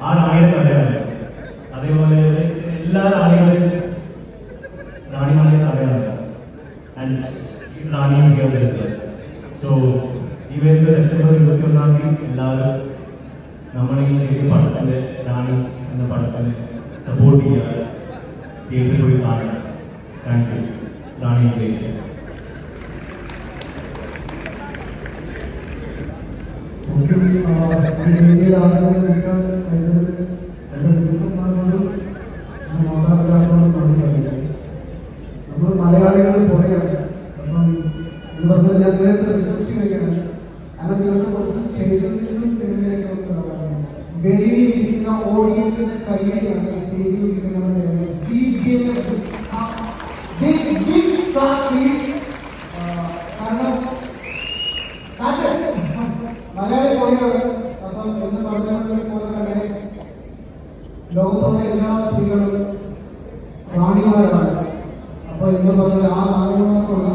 ആ റാണിയുടെ കഥയാണ്. അതേപോലെ എല്ലാ റാണികളും റാണിമാരുടെ കഥയാണ്. And Rani is here as well. So ഈ വരുന്ന സെപ്റ്റംബർ 21-ാം തീയതി എല്ലാവരും നമ്മുടെ ഈ ചെറിയ പടത്തിൻ്റെ റാണി എന്ന പടത്തിന് സപ്പോർട്ട് ചെയ്യുക, തിയേറ്ററിൽ പോയി കാണുക. Thank you. റാണി ജയിച്ചു. നമ്മൾ മലയാളികൾ പുറയാണ്. അപ്പം ഇത് പറഞ്ഞാൽ ഞാൻ നേരത്തെ റിക്വസ്റ്റ് ചെയ്യുകയാണ്. കാരണം നിങ്ങൾക്ക് കുറച്ച് സ്റ്റേജിൽ നിന്നും സിനിമയിലേക്ക് വെളിയിരിക്കുന്ന ഓഡിയൻസിന്റെ കൈയാണ് സ്റ്റേജിൽ ഇരിക്കുന്നവരുടെ. മലയാളി പൊളിയാണ്. അപ്പം എന്ന് പറഞ്ഞ പോലെ തന്നെ ലോകത്തുള്ള എല്ലാ സ്ത്രീകളും റാണിമാരാണ്. അപ്പൊ എന്ന് പറഞ്ഞാൽ ആ റാണിമാർക്കുള്ള